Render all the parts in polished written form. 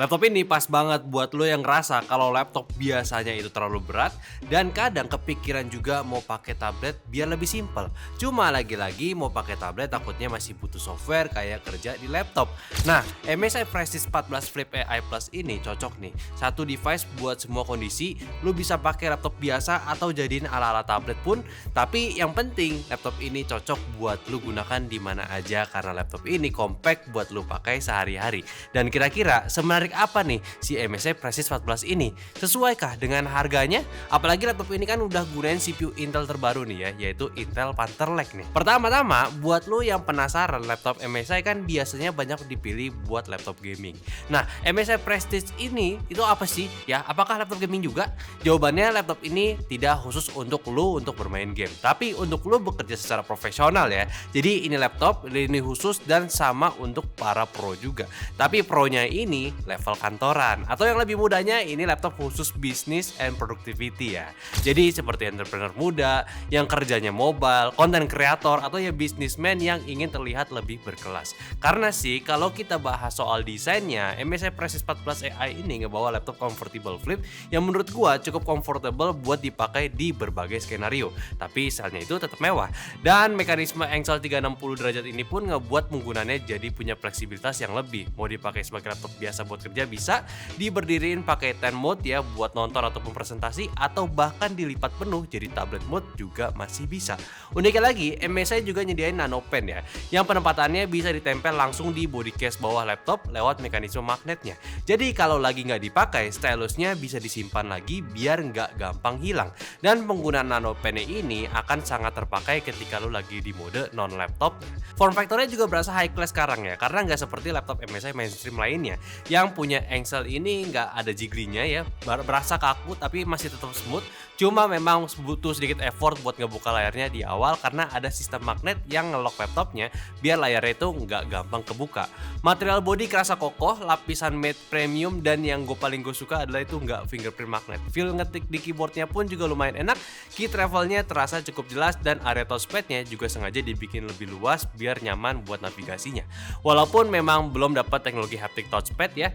Laptop ini pas banget buat lo yang ngerasa kalau laptop biasanya itu terlalu berat dan kadang kepikiran juga mau pakai tablet biar lebih simpel. Cuma lagi-lagi mau pakai tablet takutnya masih butuh software kayak kerja di laptop. Nah, MSI Prestige 14 Flip AI Plus ini cocok nih. Satu device buat semua kondisi, lo bisa pakai laptop biasa atau jadiin ala-ala tablet pun. Tapi yang penting, laptop ini cocok buat lo gunakan di mana aja karena laptop ini compact buat lo pakai sehari-hari. Dan kira-kira sebenarnya apa nih si MSI Prestige 14 ini? Sesuaikah dengan harganya? Apalagi laptop ini kan udah gunain CPU Intel terbaru nih ya, yaitu Intel Panther Lake nih. Pertama-tama, buat lo yang penasaran laptop MSI kan biasanya banyak dipilih buat laptop gaming. Nah, MSI Prestige ini itu apa sih? Ya, apakah laptop gaming juga? Jawabannya laptop ini tidak khusus untuk lo untuk bermain game, tapi untuk lo bekerja secara profesional ya. Jadi ini laptop ini khusus dan sama untuk para pro juga. Tapi pro-nya ini level kantoran, atau yang lebih mudahnya ini laptop khusus bisnis and productivity ya. Jadi seperti entrepreneur muda yang kerjanya mobile, content creator, atau ya businessman yang ingin terlihat lebih berkelas. Karena sih kalau kita bahas soal desainnya, MSI Prestige 14 AI ini ngebawa laptop convertible flip yang menurut gua cukup comfortable buat dipakai di berbagai skenario. Tapi stylenya itu tetap mewah. Dan mekanisme Engsel 360 derajat ini pun ngebuat penggunaannya jadi punya fleksibilitas yang lebih. Mau dipakai sebagai laptop biasa buat kerja bisa, diberdiriin pakai 10 mode ya buat nonton ataupun presentasi, atau bahkan dilipat penuh jadi tablet mode juga masih bisa. Uniknya lagi, MSI juga nyediain nano pen ya, yang penempatannya bisa ditempel langsung di body case bawah laptop lewat mekanisme magnetnya. Jadi kalau lagi nggak dipakai, stylusnya bisa disimpan lagi biar nggak gampang hilang. Dan penggunaan nano pen ini akan sangat terpakai ketika lo lagi di mode non laptop. Form factornya juga berasa high class sekarang ya, karena nggak seperti laptop MSI mainstream lainnya yang punya engsel ini nggak ada jiglinya ya, berasa kaku tapi masih tetap smooth. Cuma memang butuh sedikit effort buat ngebuka layarnya di awal karena ada sistem magnet yang ngelock laptopnya biar layarnya itu nggak gampang kebuka. Material body kerasa kokoh, lapisan matte premium, dan yang gue suka adalah itu nggak fingerprint magnet. Feel ngetik di keyboardnya pun juga lumayan enak, key travelnya terasa cukup jelas, dan area touchpadnya juga sengaja dibikin lebih luas biar nyaman buat navigasinya. Walaupun memang belum dapat teknologi haptic touchpad ya,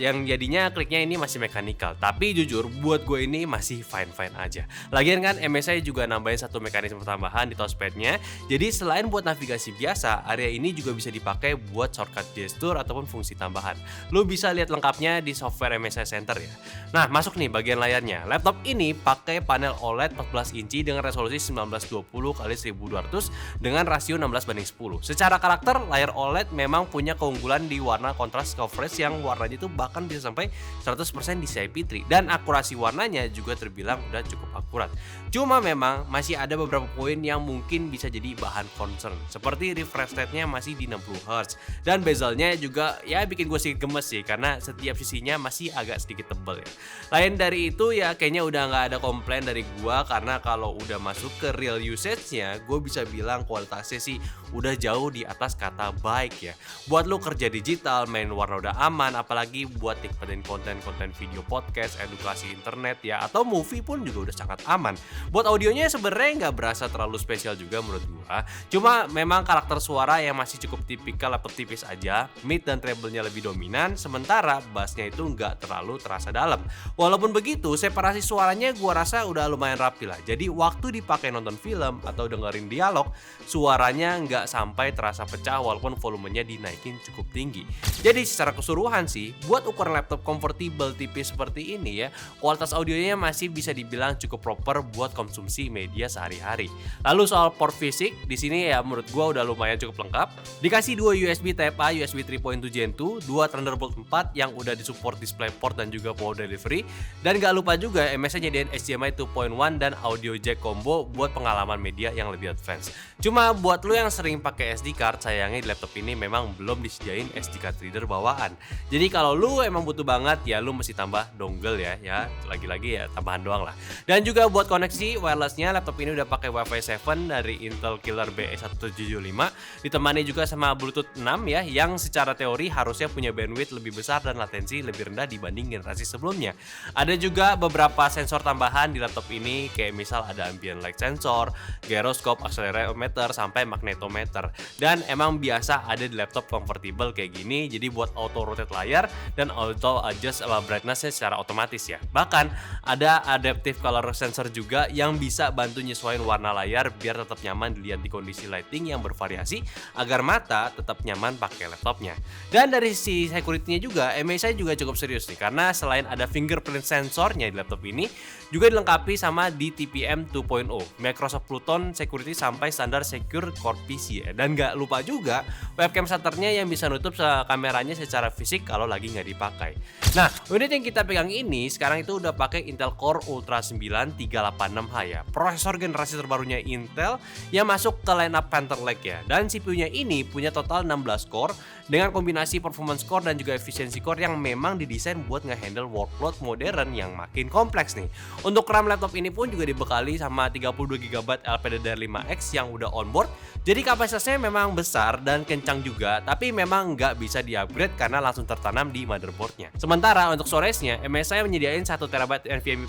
yang jadinya kliknya ini masih mekanikal. Tapi jujur buat gue ini masih fine-fine aja. Lagian kan MSI juga nambahin satu mekanisme tambahan di touchpadnya. Jadi selain buat navigasi biasa, area ini juga bisa dipakai buat shortcut gesture ataupun fungsi tambahan. Lu bisa lihat lengkapnya di software MSI Center ya. Nah, masuk nih bagian layarnya. Laptop ini pakai panel OLED 14 inci dengan resolusi 1920x1200 dengan rasio 16:10. Secara karakter, layar OLED memang punya keunggulan di warna kontras coverage yang warnanya itu bahkan bisa sampai 100% DCI P3, dan akurasi warnanya juga terbilang udah cukup akurat. Cuma memang masih ada beberapa poin yang mungkin bisa jadi bahan concern, seperti refresh rate-nya masih di 60Hz, dan bezelnya juga ya bikin gue sedikit gemes sih karena setiap sisinya masih agak sedikit tebal ya. Lain dari itu ya kayaknya udah nggak ada komplain dari gue, karena kalau udah masuk ke real usage-nya gue bisa bilang kualitasnya sih udah jauh di atas kata baik ya. Buat lo kerja digital, main warna udah aman, apalagi buat nikmatin konten-konten video podcast, edukasi internet ya, atau movie pun juga udah sangat aman. Buat audionya sebenarnya nggak berasa terlalu spesial juga menurut gua. Cuma memang karakter suara yang masih cukup tipikal laptop tipis aja, mid dan treble-nya lebih dominan, sementara bassnya itu nggak terlalu terasa dalam. Walaupun begitu, separasi suaranya gua rasa udah lumayan rapi lah. Jadi waktu dipakai nonton film atau dengerin dialog, suaranya nggak sampai terasa pecah walaupun volumenya dinaikin cukup tinggi. Jadi secara keseluruhan sih, buat ukuran laptop convertible tipis seperti ini ya, kualitas audionya masih bisa dibilang cukup proper buat konsumsi media sehari-hari. Lalu soal port fisik, di sini ya menurut gua udah lumayan cukup lengkap. Dikasih 2 USB Type-A, USB 3.2 Gen 2, 2 Thunderbolt 4 yang udah disupport DisplayPort dan juga power delivery. Dan gak lupa juga MSI nyediain HDMI 2.1 dan audio jack combo buat pengalaman media yang lebih advance. Cuma buat lo yang sering pakai SD card, sayangnya di laptop ini memang belum disediain SD card reader bawaan. Jadi kalau lu emang butuh banget ya lu mesti tambah dongle ya lagi-lagi ya tambahan doang lah. Dan juga buat koneksi wirelessnya, laptop ini udah pakai Wi-Fi 7 dari Intel Killer BE175, ditemani juga sama Bluetooth 6 ya, yang secara teori harusnya punya bandwidth lebih besar dan latensi lebih rendah dibanding generasi sebelumnya. Ada juga beberapa sensor tambahan di laptop ini, kayak misal ada ambient light sensor, gyroscope, accelerometer, sampai magnetometer meter. Dan emang biasa ada di laptop convertible kayak gini, jadi buat auto rotate layar dan auto adjust brightness-nya secara otomatis ya. Bahkan ada adaptive color sensor juga yang bisa bantu nyesuaiin warna layar biar tetap nyaman dilihat di kondisi lighting yang bervariasi agar mata tetap nyaman pakai laptopnya. Dan dari sisi security-nya juga, MSI juga cukup serius nih karena selain ada fingerprint sensornya di laptop ini, juga dilengkapi sama DTPM 2.0, Microsoft Pluton Security sampai standar Secure Core PC ya. Dan gak lupa juga webcam shutternya yang bisa nutup kameranya secara fisik kalau lagi nggak dipakai. Nah, unit yang kita pegang ini sekarang itu udah pakai Intel Core Ultra 9 386H ya, prosesor generasi terbarunya Intel yang masuk ke lineup Panther Lake ya. Dan CPU-nya ini punya total 16 core dengan kombinasi performance core dan juga efisiensi core yang memang didesain buat ngehandle workload modern yang makin kompleks nih. Untuk RAM laptop ini pun juga dibekali sama 32GB LPDDR5X yang udah onboard. Jadi kapasitasnya memang besar dan kencang juga, tapi memang nggak bisa di-upgrade karena langsung tertanam di motherboardnya. Sementara untuk storage-nya, MSI menyediain 1TB NVMe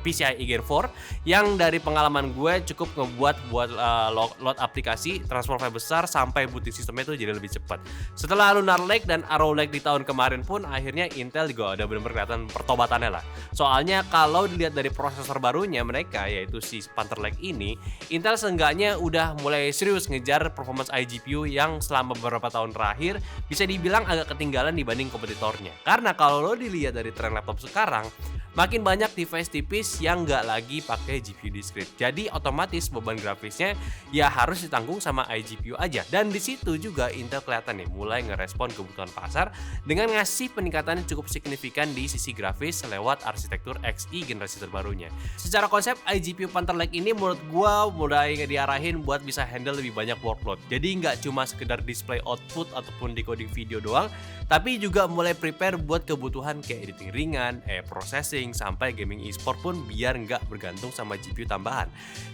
PCIe Gen 4 yang dari pengalaman gue cukup ngebuat buat load aplikasi, transfer file besar sampai booting sistemnya itu jadi lebih cepat. Setelah Lunar Lake dan Arrow Lake di tahun kemarin pun akhirnya Intel juga udah benar-benar kelihatan pertobatannya lah. Soalnya kalau dilihat dari prosesor barunya mereka yaitu si Panther Lake ini, Intel seenggaknya udah mulai serius ngejar performance iGPU yang selama beberapa tahun terakhir bisa dibilang agak ketinggalan dibanding kompetitornya. Karena kalau lo dilihat dari tren laptop sekarang, makin banyak device tipis yang nggak lagi pakai GPU discrete. Jadi otomatis beban grafisnya ya harus ditanggung sama iGPU aja. Dan di situ juga Intel kelihatan nih mulai ngerespon kebutuhan pasar dengan ngasih peningkatan yang cukup signifikan di sisi grafis lewat arsitektur Xe generasi terbarunya. Secara konsep iGPU Panther Lake ini menurut gua mulai diarahin buat bisa handle lebih banyak workload. Jadi nggak cuma sekedar display output ataupun decoding video doang, tapi juga mulai prepare buat kebutuhan kayak editing ringan, processing, sampai gaming e-sport pun biar nggak bergantung sama GPU tambahan.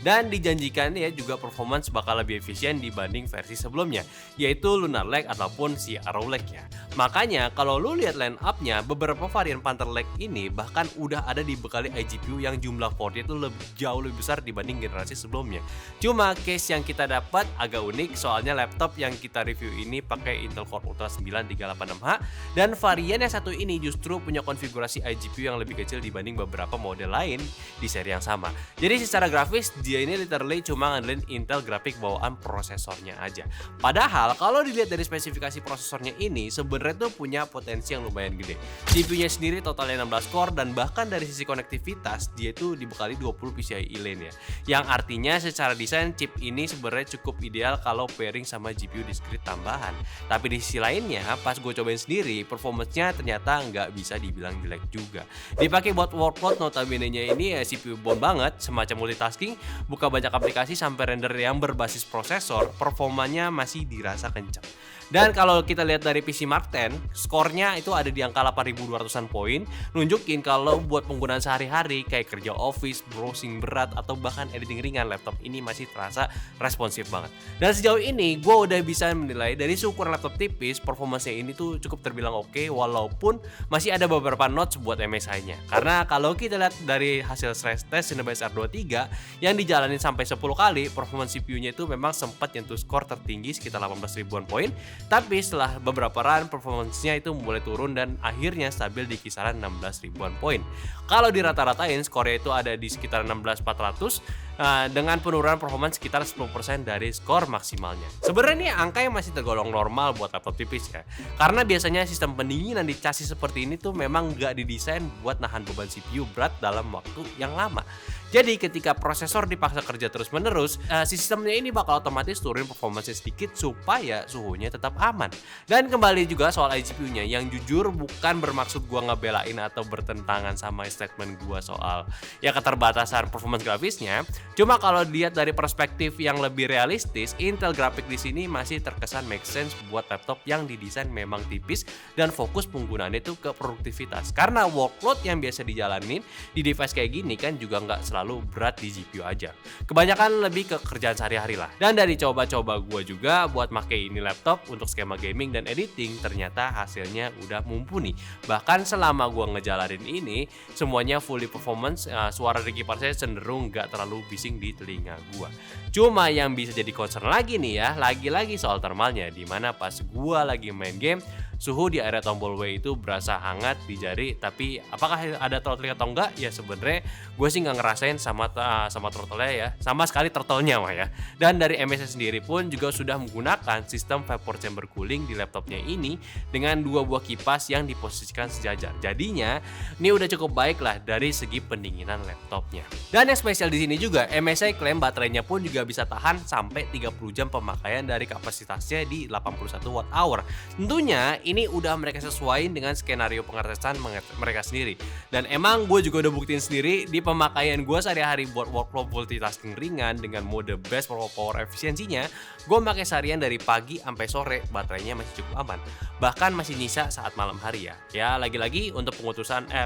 Dan dijanjikan ya juga performance bakal lebih efisien dibanding versi sebelumnya, yaitu Lunar Lake ataupun si Arrow Lake ya. Makanya kalau lu lihat line up-nya, beberapa varian Panther Lake ini bahkan udah ada dibekali iGPU yang jumlah core itu jauh lebih besar dibanding generasi sebelumnya. Cuma case yang kita dapat agak unik, soalnya laptop yang kita review ini pakai Intel Core Ultra 9 386H dan varian yang satu ini justru punya konfigurasi iGPU yang lebih kecil dibanding beberapa model lain di seri yang sama. Jadi secara grafis dia ini literally cuma ngandelin Intel grafik bawaan prosesornya aja. Padahal kalau dilihat dari spesifikasi prosesornya ini sebenarnya tuh punya potensi yang lumayan gede. CPU-nya sendiri totalnya 16 core dan bahkan dari sisi konektivitas dia itu dibekali 20 PCIe lane ya. Yang artinya secara desain chip ini sebenarnya cukup ideal kalau pairing sama GPU discrete tambahan. Tapi di sisi lainnya pas gue cobain sendiri performance-nya ternyata nggak bisa dibilang jelek juga. Dipakai buat workload notabene-nya ini ya CPU bone banget, semacam multitasking, buka banyak aplikasi sampai render yang berbasis prosesor, performanya masih dirasa kencang. Dan kalau kita lihat dari PC Mark X, skornya itu ada di angka 8.200-an poin, nunjukin kalau buat penggunaan sehari-hari kayak kerja office, browsing berat, atau bahkan editing ringan, laptop ini masih terasa responsif banget. Dan sejauh ini, gue udah bisa menilai dari ukuran laptop tipis, performanya ini tuh cukup terbilang oke, walaupun masih ada beberapa notch buat MSI-nya. Karena kalau kita lihat dari hasil stress test Cinebench R23 yang dijalanin sampai 10 kali, performance CPU-nya itu memang sempat nyentuh skor tertinggi sekitar 18.000-an poin. Tapi setelah beberapa run, performance-nya itu mulai turun dan akhirnya stabil di kisaran 16.000-an poin. Kalau dirata-ratain, skornya itu ada di sekitar 16.400 dengan penurunan performance sekitar 10% dari skor maksimalnya. Sebenarnya ini angka yang masih tergolong normal buat laptop tipis ya. Karena biasanya sistem pendinginan di chassis seperti ini tuh memang nggak didesain buat nahan beban CPU berat dalam waktu yang lama. Jadi ketika prosesor dipaksa kerja terus-menerus, sistemnya ini bakal otomatis turun performance sedikit supaya suhunya tetap aman. Dan kembali juga soal iGPU-nya, yang jujur bukan bermaksud gua ngebelain atau bertentangan sama statement gua soal ya keterbatasan performance grafisnya. Cuma kalau dilihat dari perspektif yang lebih realistis, Intel grafik di sini masih terkesan make sense buat laptop yang didesain memang tipis dan fokus penggunaannya itu ke produktivitas. Karena workload yang biasa dijalanin di device kayak gini kan juga nggak selalu berat di GPU aja. Kebanyakan lebih ke kerjaan sehari-hari lah. Dan dari coba-coba gue juga buat pakai ini laptop untuk skema gaming dan editing, ternyata hasilnya udah mumpuni. Bahkan selama gue ngejalanin ini, semuanya fully performance, suara dari kipas saya cenderung gak terlalu bising di telinga gue. Cuma yang bisa jadi concern lagi nih ya, lagi-lagi soal thermalnya, dimana pas gue lagi main game, suhu di area tombol W itu berasa hangat di jari, tapi apakah ada throttling atau enggak? Ya sebenarnya gue sih nggak ngerasain sama throttle-nya ya, sama sekali throttle-nya mah ya. Dan dari MSI sendiri pun juga sudah menggunakan sistem vapor chamber cooling di laptopnya ini dengan 2 buah kipas yang diposisikan sejajar. Jadinya ini udah cukup baik lah dari segi pendinginan laptopnya. Dan yang spesial di sini juga, MSI klaim baterainya pun juga bisa tahan sampai 30 jam pemakaian dari kapasitasnya di 81 watt hour. Tentunya ini udah mereka sesuaiin dengan skenario pengetesan mereka sendiri. Dan emang gue juga udah buktiin sendiri di pemakaian gue sehari-hari buat workflow multitasking ringan dengan mode best power efisiensinya, gue pakai seharian dari pagi sampai sore, baterainya masih cukup aman. Bahkan masih nyisa saat malam hari ya. Ya lagi-lagi untuk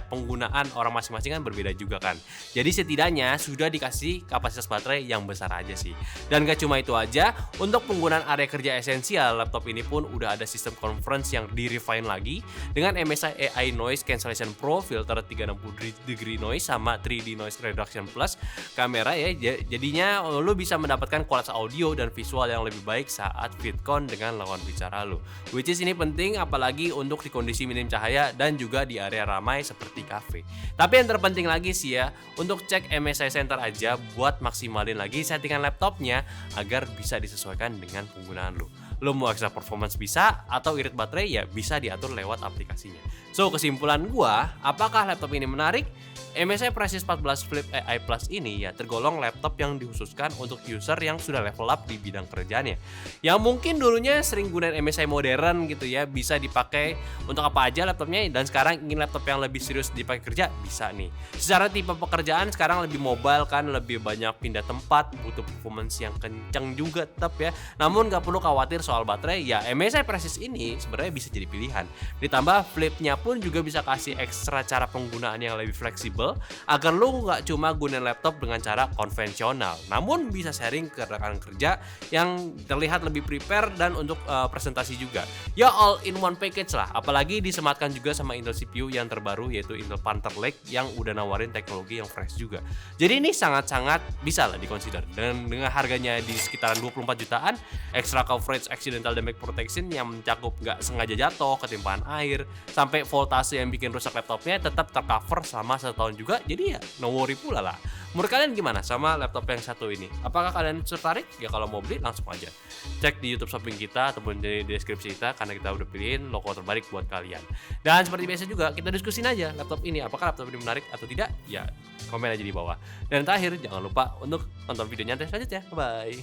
penggunaan orang masing-masing kan berbeda juga kan. Jadi setidaknya sudah dikasih kapasitas baterai yang besar aja sih. Dan gak cuma itu aja, untuk penggunaan area kerja esensial, laptop ini pun udah ada sistem conference yang di-refine lagi dengan MSI AI Noise Cancellation Pro, filter 360 degree noise sama 3D noise reduction plus kamera ya. Jadinya lu bisa mendapatkan kualitas audio dan visual yang lebih baik saat VidCon dengan lawan bicara lu. Which is ini penting apalagi untuk di kondisi minim cahaya dan juga di area ramai seperti cafe. Tapi yang terpenting lagi sih ya, untuk cek MSI Center aja buat maksimalin lagi settingan laptopnya agar bisa disesuaikan dengan penggunaan lu. Lo mau extra performance bisa, atau irit baterai ya bisa diatur lewat aplikasinya. So kesimpulan gua, apakah laptop ini menarik? MSI Presence 14 Flip AI Plus ini ya tergolong laptop yang dikhususkan untuk user yang sudah level up di bidang kerjaannya. Yang mungkin dulunya sering gunain MSI modern gitu ya, bisa dipakai untuk apa aja laptopnya, dan sekarang ingin laptop yang lebih serius dipakai kerja, bisa nih. Secara tipe pekerjaan sekarang lebih mobile kan, lebih banyak pindah tempat, butuh performance yang kencang juga tetap ya. Namun gak perlu khawatir soal baterai, ya MSI Presence ini sebenarnya bisa jadi pilihan. Ditambah flipnya pun juga bisa kasih ekstra cara penggunaan yang lebih fleksibel agar lu nggak cuma gunain laptop dengan cara konvensional, namun bisa sharing ke rekan kerja yang terlihat lebih prepare dan untuk presentasi juga. Ya all in one package lah, apalagi disematkan juga sama Intel CPU yang terbaru yaitu Intel Panther Lake yang udah nawarin teknologi yang fresh juga. Jadi ini sangat-sangat bisa lah dikonsider, dan dengan harganya di sekitaran 24 jutaan, extra coverage accidental damage protection yang mencakup nggak sengaja jatuh, ketimpaan air, sampai voltase yang bikin rusak laptopnya tetap tercover selama 1 tahun juga, jadi ya no worry pula lah. Menurut kalian gimana sama laptop yang satu ini? Apakah kalian tertarik? Ya kalau mau beli langsung aja cek di YouTube Shopping kita ataupun di deskripsi kita, karena kita udah pilihin logo terbaik buat kalian. Dan seperti biasa juga kita diskusin aja laptop ini, apakah laptop ini menarik atau tidak? Ya komen aja di bawah. Dan terakhir jangan lupa untuk nonton video nyantai selanjutnya. Bye.